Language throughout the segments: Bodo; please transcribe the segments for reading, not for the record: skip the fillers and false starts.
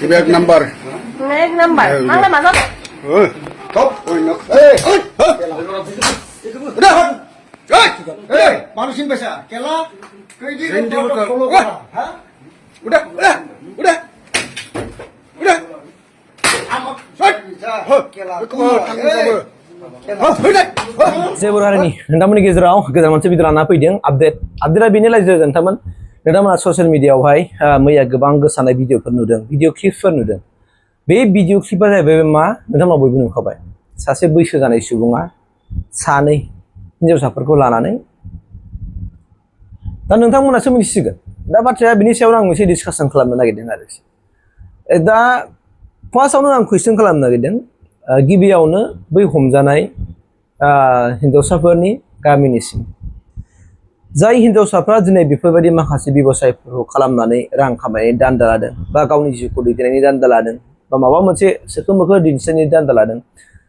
एक नंबर. एक number. Mang làm sao? Top. Udah. Manusin basa. Kela. Kayak gini. Rendi betul. Follow Wah. Hah? Udah. Amak. Kela. जेबो हारिनि नोंथांमोननि गेजेराव गोदान मोनसे भिडिअ लाना फैदों आपडेटआ बेनोलाय जे नोंथांमोन नोंथांमोना ससियेल मिडियायावहाय मैया गोबां गोसारनाय भिडिअफोर नुदों भिडिअ क्लिपफोर नुदों बे भिडिअ क्लिपआ जाहैबाय मा नोंथांमोना बयबो नुखाबाय सासे बैसो जानाय सुबुङा सानै हिनजावसाफोरखौ लानानै दा नोंथांमोनासो मिथिसिगोन दा बाथ्राया बिनि सायाव आं मोनसे डिसकासन खालामनो नागिरदों आरो दा फार्स्टआवनो आं कुइसन खालामनो नागिरदों गिबियावनो बै हमजानाय हिनजावसाफोरनि गामिनिसिम जाय हिनजावसाफ्रा दिनै बेफोरबायदि माखासे बेबसायफोरखौ खालामनानै रां खामायनायनि दान्दा लादों बा गावनि जिउखौ दैदेननायनि दान्दा लादों बा माबा मोनसे सोखो मोखो दिन्थिनायनि दान्दा लादों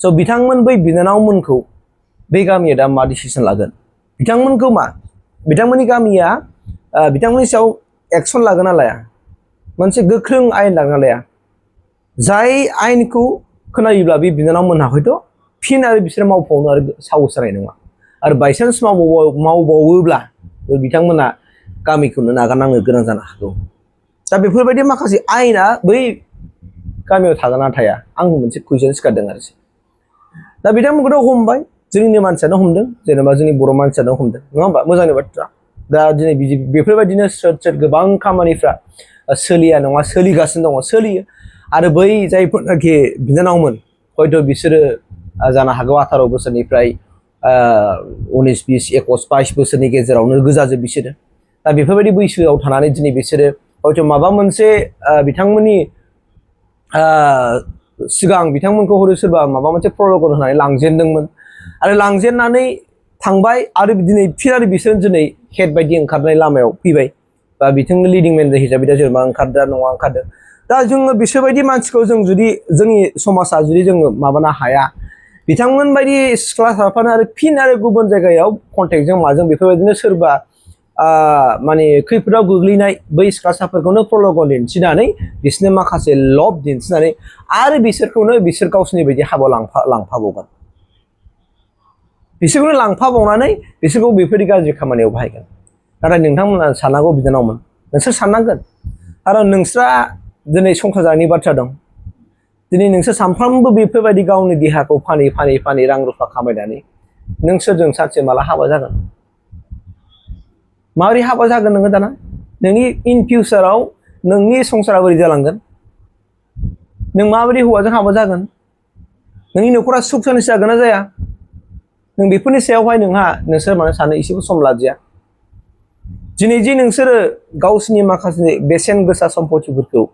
स' बिथांमोन बै बिनानावमोनखौ बे गामिया दा मा डिसिसन लागोन बिथांमोनखौ मा बिथांमोननि गामिया बिथांमोननि सायाव एक्सन लागोन ना लाया मोनसे गोख्रों आयेन लागोन ना लाया जाय आयेनखौ खोनायोब्ला बे बिनानावमोनहा हयथ' फिन आरो बिसोर मावबावनो आरो साहस जानाय नङा आरो बायसान्स मावबावोब्ला बिथांमोना गामिखौनो नागारनांनो गोनां जानो हागौ दा बेफोरबायदि माखासे आयेना बै गामियाव थागोन ना थाया आं मोनसे कुइसन सिखारदों आरो दा बिथांमोनखौथ' हमबाय जोंनि मानसियानो हमदों जेनेबा जोंनि बर' मानसियानो हमदों नङा होमबा मोजांनि बाथ्रा दा दिनै बेफोरबायदिनो सोर गोबां खामानिफ्रा सोलिया नङा सोलिगासिनो दङ सोलियो आरो बै जायफोरनाखि बिनानावमोन हयथ' बिसोरो जानो हागौ 18 बोसोरनिफ्राय 19 20 21 22 बोसोरनि गेजेरावनो गोजाजोब बिसोरो दा बेफोरबायदि बैसोआव थानानै दिनै बिसोरो हयथ' माबा मोनसे बिथांमोननि सिगां बिथांमोनखौ हयथ' सोरबा माबा मोनसे प्रल'गन होनानै लांजेनदोंमोन आरो लांजेननानै थांबाय आरो दिनै फिन आरो बिसोर दिनै हेड बायदि ओंखारनाय लामायाव फैबाय बा बिथांनि लिडिं मेन हिसाबै दा जेनेबा ओंखारदों नङा ओंखारदों दा जोङो बिसोरबायदि मानसिखौ जों जुदि जोंनि समाजा जुदि जोङो माबानो हाया बिथांमोन बायदि सिख्लासाफोरनो आरो फिन आरो गुबुन जायगायाव कन्टेक्टजों माजों बेफोरबायदिनो सोरबा माने खैफोदाव गोग्लैनाय बै सिख्लासाफोरखौनो प्रल'गन दिन्थिनानै बिसोरनो माखासे लब दिन्थिनानै आरो बिसोरखौनो बिसोर गावसोरनि बायदि हाबायाव लांफाबावगोन बिसोरखौनो लांफाबावनानै बिसोरखौ बेफोरबायदि गाज्रि खामानियाव बाहायगोन नाथाय नोंथांमोना साननांगौ बिनानावमोन नोंसोर साननांगोन आरो नोंस्रा दिनै संसार जानायनि बाथ्रा दं दिनै नोंसोर सानफ्रामबो बेफोरबायदि गावनि देहाखौ फानै रां रुफा खामायनानै नों सोरजों सानसे माला हाबा जागोन माबोरै हाबा जागोन नोङो दाना नोंनि इन फिउचाराव नोंनि संसारा बोरै जालांगोन नों माबोरै हौवाजों हाबा जागोन नोंनि न'खरा सुख सान्ति जागोन ना जाया नों बेफोरनि सायावहाय नोंसोर मानो सानो एसेबो सम लादिया दिनै जे नोंसोरो गावसिनि माखासे बेसेन गोसा सम्पतिफोरखौ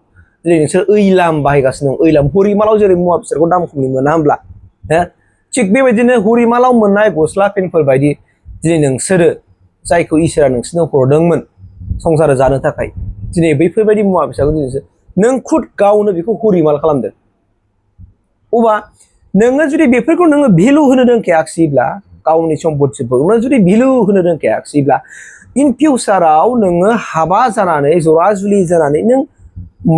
दिनै नोंसोर ओइलाम बाहायगासिनो दं ओइलाम हरिमालाव जेरै मुवा बेसादखौ दाम खमनि मोना होमब्ला थिग बेबायदिनो हरिमालाव मोननाय गस्ला पेन्टफोर बायदि दिनै नोंसोरो जायखौ इसोरा नोंसोरनो हरदोंमोन संसार जानो थाखाय दिनै बैफोरबायदि मुवा बेसादखौ दिनै नों खुद गावनो बेखौ हरिमाल खालामदों अब्ला नोङो जुदि बेफोरखौ नोङो भेलु होनो रोंखायाखिसैब्ला गावनि सम्पतिफोरखौ जुदि भेलु होनो रोंखायाखिसैब्ला इन फिउचाराव नोङो हाबा जानानै जरा जुलि जानानै नों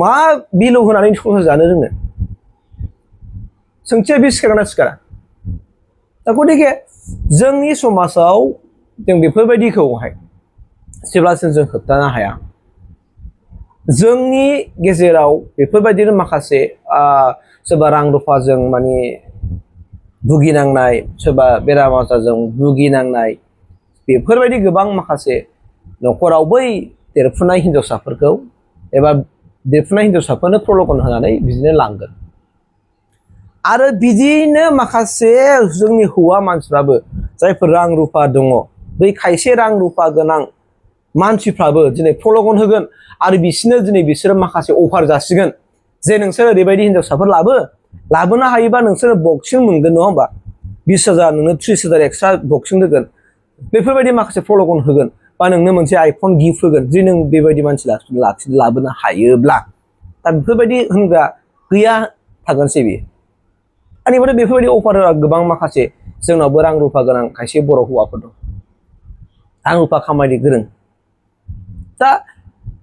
मा भेलु होनानै संसार जानो रोंनो सोंथिया बे सिखारगोन ना सिखारा दा गतिके जोंनि समाजाव जों बेफोरबायदिखौहाय जेब्लासिम जों होबथानो हाया जोंनि गेजेराव बेफोरबायदिनो माखासे सोरबा रां रुफाजों माने भुगिनांनाय सोरबा बेराम आजारजों भुगिनांनाय बेफोरबायदि गोबां माखासे न'खराव बै देरफुनाय हिनजावसाफोरखौ एबा देरफुनाय हिनजावसाफोरनो प्रल'गन होनानै बिदिनो लांगोन आरो बिदिनो माखासे जोंनि हौवा मानसिफ्राबो जायफोर रां रुफा दङ बै खायसे रां रुफा गोनां मानसिफ्राबो दिनै प्रल'गन होगोन आरो बिसोरो माखासे अफार जासिगोन जे नोंसोर ओरैबायदि हिनजावसाफोर लाबोनो हायोबा नोंसोरो बक्सिं मोनगोन नङा होमबा 20,000 नोङो 30,000 एक्सट्रा बक्सिं होगोन बेफोरबायदि माखासे प्रल'गन होगोन बा नोंनो मोनसे आइफन गिफ्ट होगोन जे नों बेबायदि मानसि लाबोनो हायोब्ला दा बेफोरबायदि होनग्रा गैया थागोनसै बेयो आंनिफ्राय बेफोरबायदि अफारआ गोबां माखासे जोंनावबो रां रुफा गोनां खायसे बर' हौवाफोर दं रां रुफा खामायनो गोरों दा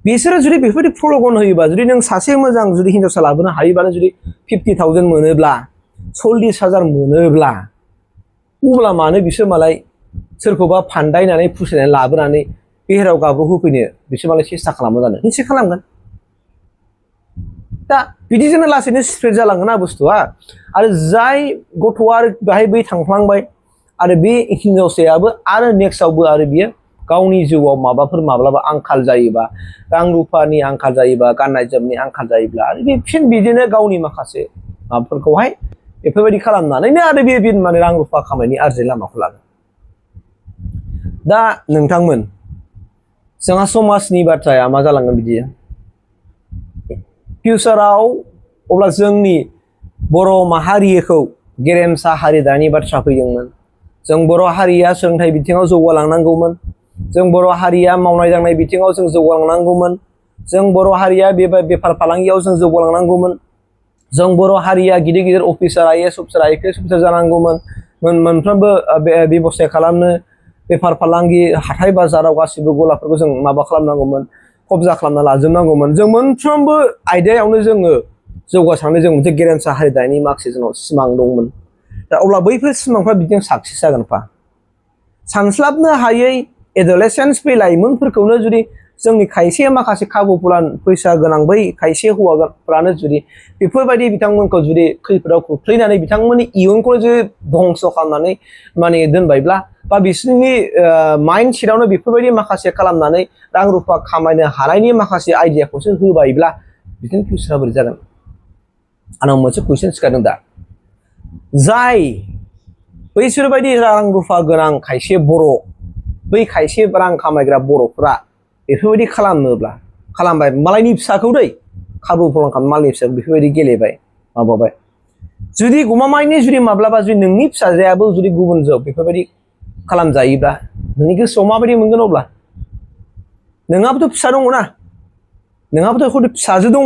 बिसोरो जुदि बेफोरबायदि प्रल'गन होयोबा जुदि नों सासे मोजां जुदि हिनजावसा लाबोनो हायोबानो जुदि 50,000 मोनोब्ला 40,000 मोनोब्ला अब्ला मानो बिसोर मालाय सोरखौबा फान्दायनानै फुसायनानै लाबोनानै बेहेराव गाब्र होफैनो बिसोर मालाय सेस्था खालामो जानो निश्चय खालामगोन दा बिदिजोंनो लासैनो स्प्रेड जालाङो ना बुस्थुआ आरो जाय गथ'आ आरो बेहाय बै थांफ्लांबाय आरो बे हिनजावसायाबो आरो नेक्स्टआवबो आरो बियो गावनि जिउआव माबाफोर माब्लाबा आंखाल जायोबा रां रुफानि आंखाल जायोबा गाननाय जोमनायनि आंखाल जायोब्ला आरो बे फिन बिदिनो गावनि माखासे माबाफोरखौहाय बेफोरबायदि खालामनानैनो आरो बे माने रां रुफा खामायनि आरजिनाय लामाखौ लागोन दा नोंथांमोन जोंहा समाजनि बाथ्राया मा जालांगोन बिदि फिउचाराव अब्ला जोंनि बर' माहारिखौ गेरेमसा हारि दानायनि बाथ्रा फैदोंमोन जों बर' हारिया सोलोंथाइ बिथिङाव जौगालांनांगौमोन जों बर' हारिया मावनाय दांनाय बिथिङाव जों जौगालांनांगौमोन जों बर' हारिया बेफार फालांगियाव जों जौगालांनांगौमोन जों बर' हारिया गिदिर गिदिर officer IAS officer IPS officer जानांगौमोन मोनफ्रोमबो बेबस्था खालामनो बेफार फालांगि हाथाय बाजाराव गासिबो गलाफोरखौ जों माबा खालामनांगौमोन कब्जा खालामना लाजोबनांगौमोन जों मोनफ्रोमबो आयदायावनो जोङो जौगासारनाय जों मोनसे गेरेमसा हारि दानायनि माखासे जोंनाव सिमां दंमोन दा अब्ला बैफोर सिमांफ्रा बिदिनो साक्सेस जागोनफा सानस्लाबनो हायै एडलेसेन्स बै लाइमोनफोरखौनो जुदि जोंनि खायसे माखासे खाबुफोरा फैसा गोनां बै खायसे हौवाफ्रानो जुदि बेफोरबायदि बिथांमोनखौ जुदि खैफोदाव खोख्लैनानै बिथांमोननि इयुनखौ जुदि धंस खालामनानै माने दोनबायब्ला बा बिसोरनि माइन्ड सेटआवनो बेफोरबायदि माखासे खालामनानै रां रुफा खामायनो हानायनि माखासे आइडियाखौसो होबायब्ला बिदिनो फिउचारा बोरै जागोन आंनाव मोनसे कुइसन सिखारदों दा जाय बैसोरबायदि रां रुफा गोनां खायसे बर' बै खायसे रां खामायग्रा बर'फ्रा बेफोरबायदि खालामोब्ला खालामबाय मालायनि फिसाखौ दै खाबु खालाम मालायनि फिसाखौ बेफोरबायदि गेलेबाय माबाबाय जुदि गमामायैनो जुदि माब्लाबा जुदि नोंनि फिसाजोआबो जुदि गुबुनजों बेफोरबायदि खालामजायोब्ला नोंनि गोसोआव माबायदि मोनगोन अब्ला नोंहाबोथ' फिसा दङ ना नोंहाबोथ' फिसाजो दङ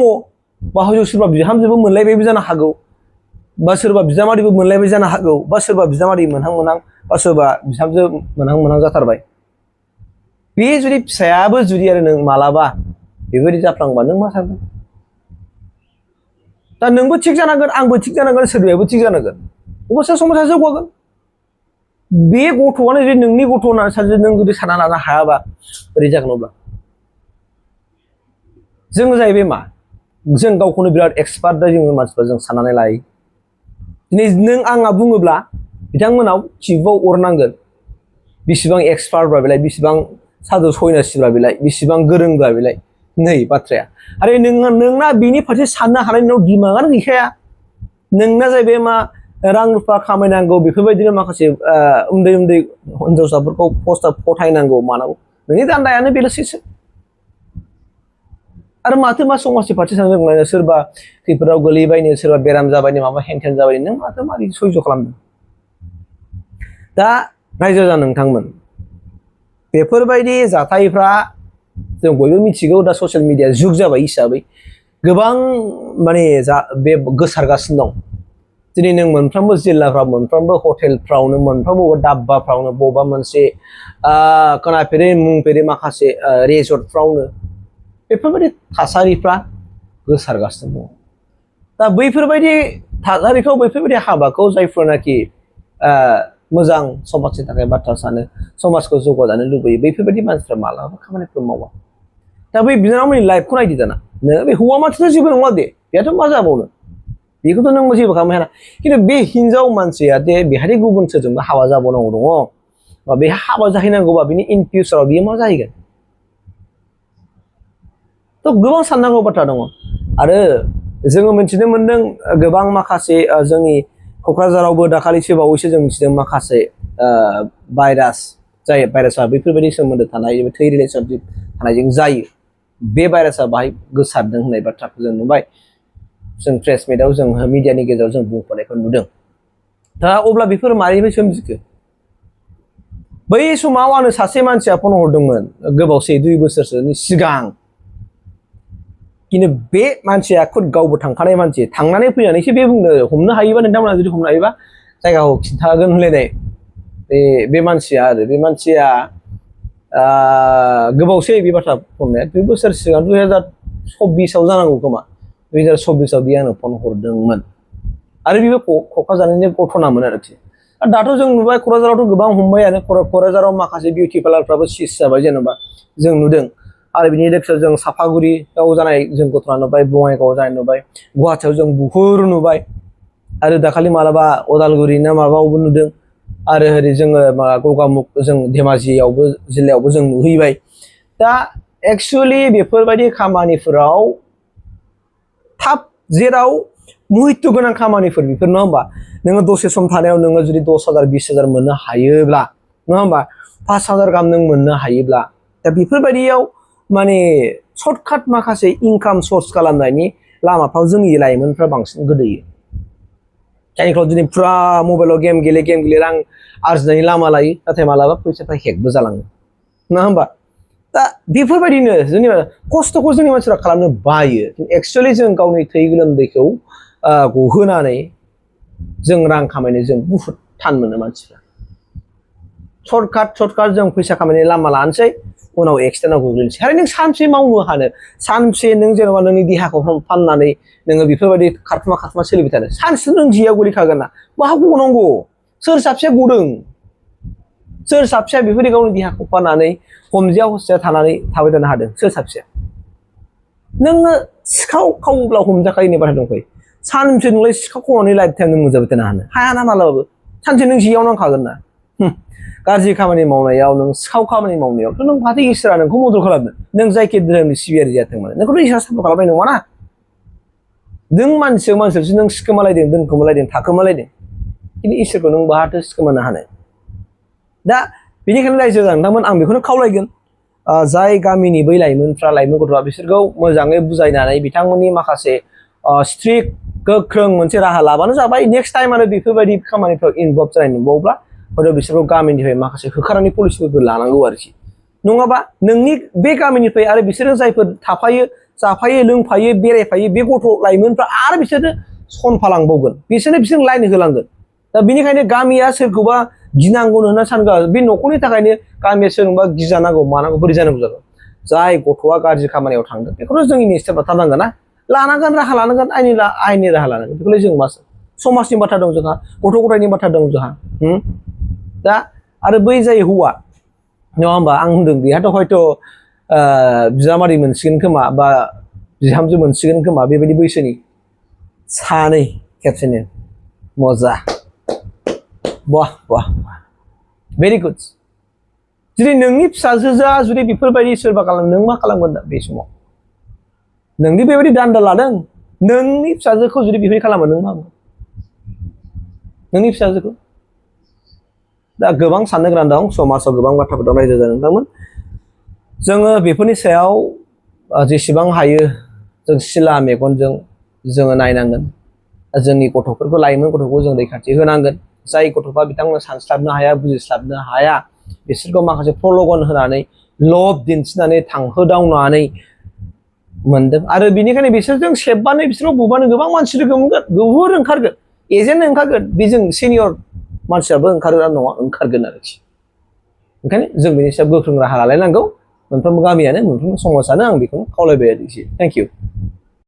बा हयथ' सोरबा बिहामजोबो मोनलायबायबो जानो हागौ बा सोरबा बिजामादैबो मोनलायबाय जानो हागौ बा सोरबा बिजामादै मोनहां मोनहां बा सोरबा बिहामजो मोनहां मोनहां जाथारबाय बे जुदि फिसायाबो जुदि आरो नों मालाबा बेबायदि जाफ्लांबा नों मा सानगोन दा नोंबो थिग जानांगोन आंबो थिग जानांगोन सोरबायाबो थिग जानांगोन अबस्था समाजा जौगागोन बे गथ'आनो जुदि नोंनि गथ' होननानै सानसे नों जुदि सानना लानो हायाबा बोरै जागोन अब्ला जों जाहैबाय मा जों गावखौनो बिराद एक्सपार्ट जोङो मानसिफ्रा जों साननानै लायो दिनै नों आंहा बुङोब्ला बिथांमोनाव चिफआव अरनांगोन बेसेबां एक्सपार्टब्रा बेलाय बेसेबां सादु सयनासिब्रा बेलाय बेसेबां गोरोंब्रा बेलाय नै बाथ्राया आरो नोंना बेनि फारसे साननो हानाय नोंनाव दिमागानो गैखाया नोंना जाहैबाय मा रां रुफा खामायनांगौ बेफोरबायदिनो माखासे उन्दै उन्दै हिनजावसाफोरखौ पस्टार फथायनांगौ मानांगौ नोंनि दान्दायानो बेल'सैसो आरो माथो मा समाजनि फारसे सांग्रां सोरबा खैफोदाव गोलैबायनो सोरबा बेराम जाबायनो माबा हेनथेन जाबायनो नों माथो मारै सयज' खालामदों दा रायजो जा नोंथांमोन बेफोरबायदि जाथायफ्रा जों बयबो मिथिगौ दा ससियेल मिडिया जुग जाबाय हिसाबै गोबां माने बे गोसारगासिनो दं दिनै नों मोनफ्रोमबो जिल्लाफ्राव मोनफ्रोमबो हटेलफ्रावनो मोनफ्रोमबो दाब्बाफ्रावनो बबेबा मोनसे खोनाफेरै मुंफेरै माखासे रिजर्टफ्रावनो बेफोरबायदि थासारिफ्रा गोसारगासिनो दङ दा बैफोरबायदि थासारिखौ बैफोरबायदि हाबाखौ जायफोरनाखि मोजां समाजनि थाखाय बाथ्रा सानो समाजखौ जौगाजानो लुबैयो बैफोरबायदि मानसिफ्रा मालाबा खामानिफोर मावा दा बै बिनानावमोननि लाइफखौ नायदो दाना नों बे हौवा मानसिथ' जेबो नङा दे बेथ' मा जाबावनो बेखौथ' नों जेबो खालामनो हाया खिन्थु बे हिनजाव मानसिया दे बेहाय गुबुन सोरजोंबो हाबा जाबावनांगौ दङ बा बेहा हाबा जाहैनांगौबा बिनि इन फिउचाराव बियो मा जाहैगोन थ' गोबां साननांगौ बाथ्रा दङ आरो जोङो मिथिनो मोन्दों गोबां माखासे जोंनि क'क्राझारावबो दाखालिसो बावैसो जों मिथिदों माखासे भाइरास जाय भाइरासआ बेफोरबायदि सोमोन्दो थानाय थै रिलेसनशिप थानायजों जायो बे भाइरासआ बाहाय गोसारदों होननाय बाथ्राखौ जों नुबाय जों प्रेस मिटआव जों मिडियानि गेजेराव जों बुंफोरनायखौ नुदों दा अब्ला बेफोर मानिफ्राय सोमजिखो बै समाव आंनो सासे मानसिया फन हरदोंमोन गोबावसै 2 बोसोरसोनि सिगां खिन्थु बे मानसिया खुद गावबो थांखानाय मानसि थांनानै फैनानैसो बे बुंनो हमनो हायोबा नोंथांमोना जुदि हमनो हायोबा जायगाखौ खिन्थागोन होनलायनाय बे मानसिया आरो बे मानसिया गोबावसै बे बाथ्रा बुंनाया 2 बोसोर सिगां 2024 आव जानांगौ खोमा 2024 आव बियो आंनो फन हरदोंमोन आरो बिबो क'क्राझारनि गथ'नामोन आरोखि दाथ' जों नुबाय क'क्राझारावथ' गोबां हमबायानो क'क्राझाराव माखासे बिउटि पार्लारफ्राबो सिज जाबाय जेनेबा जों नुदों आरो बिनि लोगोसे जों सापागुरियाव जानाय जों गथ'ना नुबाय बङाइगावआव जानाय नुबाय गुवाहाटियाव जों बुहुर नुबाय आरो दाखालि मालाबा अदालगुरि ना माबायावबो नुदों आरो ओरै जोङो गगामुख जों धेमाजियावबो जिल्लायावबो जों नुहैबाय दा एक्चुअलि बेफोरबायदि खामानिफोराव थाब जेराव मुहित्त गोनां खामानिफोर बेफोर नङा होमबा नोङो दसे सम थानायाव नोङो जुदि 10,000 20,000 मोननो हायोब्ला नङा होमबा 5,000 गाहाम नों मोननो हायोब्ला दा बेफोरबायदियाव माने सर्टकाट माखासे इनकाम सर्स खालामनायनि लामाफ्राव जोंनि लाइमोनफ्रा बांसिन गोदोयो जायनिफ्राव दिनै फुरा मबाइलाव गेम गेले रां आरजिनायनि लामा लायो नाथाय मालाबा फैसाफ्रा हेकबो जालाङो नङा होमबा दा बेफोरबायदिनो जोंनि खस्थ'खौ जोंनि मानसिफ्रा खालामनो बायो एक्चुअलि जों गावनि थै गोलोमदैखौ गहोनानै जों रां खामायनो जों बुहुत थान मोनो मानसिफ्रा सर्टकाट जों फैसा खामायनायनि लामा लानोसै उनाव एक्सटेन्डआव गोग्लैनोसै आरो नों सानसे मावनो हानो सानसे नों जेनेबा नोंनि देहाखौ फाननानै नोङो बेफोरबायदि खारखुमा सोलिबाय थानो सानसे नों जियाव गोलैखागोन ना बहा गनांगौ सोर साबसेया गदों सोर साबसेया बेफोरबायदि गावनि देहाखौ फाननानै हमजिया हस्तिया थानानै थाबाय थानो हादों सोर साबसेया नोङो सिखाव खावोब्ला हमजाखायो होननाय बाथ्रा दंखायो सानसे नोंलाय सिखाव खावनानै लाइफ टाइम नों मोनजाबाय थानो हाया ना मालाबाबो सानसे नों जियाव नांखागोन ना गाज्रि खामानि मावनायाव नों सिखाव खामानि मावनायावथ' नों फाथो इसोरा नोंखौ मदद खालामनो नों जायखि धोरोमनि सिबियारि जाथों मानो नोंखौथ' इसोरा सापर्ट खालामनाय नङा ना नों मानसिजोंसो नों सिखोमालायदों दोनखोमालायदों थाखोमालायदों खिन्थु इसोरखौ नों बहाथो सिखोमानो हानो दा बेनिखायनो रायजो नोंथांमोन आं बेखौनो खावलायगोन जाय गामिनि बै लाइमोन गथ'आ बिसोरखौ मोजाङै बुजायनानै बिथांमोननि माखासे स्ट्रिक्ट गोख्रों मोनसे राहा लाबानो जाबाय नेक्स्ट टाइम आरो बेफोरबायदि खामानिफ्राव इनभल्भ जानाय नुबावब्ला हयथ' बिसोरखौ गामिनिफ्राय माखासे होखारनायनि पलिसिफोरखौ लानांगौ आरोखि नङाबा नोंनि बे गामिनिफ्राय आरो बिसोरो जायफोर थाफायो जाफायो लोंफायो बेरायफायो बे गथ' लाइमोनफ्रा आरो बिसोरनो सनफालांबावगोन बिसोरनो लाइन होलांगोन दा बेनिखायनो गामिया सोरखौबा गिनांगौनो होनना सानगोन बे न'खरनि थाखायनो गामिया सोरजोंबा गिजानांगौ मानांगौ बोरै जानांगौ जागोन जाय गथ'आ गाज्रि खामानियाव थांदों बेखौथ' जोंनि स्टेपआ थानांगोन ना लानांगोन राहा लानांगोन आयेननि राहा लानांगोन बेखौलाय जों मा समाजनि बाथ्रा दं जोंहा गथ' गथायनि बाथ्रा दं जोंहा दा आरो बै जाय हौवा नङा होमबा आं होनदों बेहाथ' हयथ' बिजामादै मोनसिगोन खोमा बा बिहामजो मोनसिगोन खोमा बेबायदि बैसोनि सानै खेबसेनो मजा वाह भेरि गुड जुदि नोंनि फिसाजोआ जुदि बेफोरबायदि सोरबा खालाम नों मा खालामगोन दा बे समाव नोंनि बेबायदि दान्दा लादों नोंनि फिसाजोखौ जुदि बेबायदि खालामो नों मा नोंनि फिसाजोखौ दा गोबां साननो गोनां दं समाजाव गोबां बाथ्राफोर दं रायजो नोंथांमोन जोङो बेफोरनि सायाव जेसेबां हायो जों सिला मेगनजों जोङो नायनांगोन जोंनि गथ'फोरखौ लाइमोन गथ'खौ जों रैखाथि होनांगोन जाय गथ'फ्रा बिथांमोना सानस्लाबनो हाया बुजिस्लाबनो हाया बिसोरखौ माखासे प्रल'गन होनानै लब दिन्थिनानै थांहोदावनानै मोनदों आरो बेनिखायनो बिसोरजों सेबबानो बिसोरखौ बुबानो गोबां मानसि लोगो मोनगोन गुबुन ओंखारगोन एजेन्ट ओंखारगोन बेजों सिनियर मानसियाबो ओंखारगोन नङा ओंखारगोन आरोखि ओंखायनो जों बेनि सायाव गोख्रों राहा लालायनांगौ मोनफ्रोमबो गामियानो मोनफ्रोमबो समाजानो आं बेखौनो खावलायबाय आरोखि थेंक इउ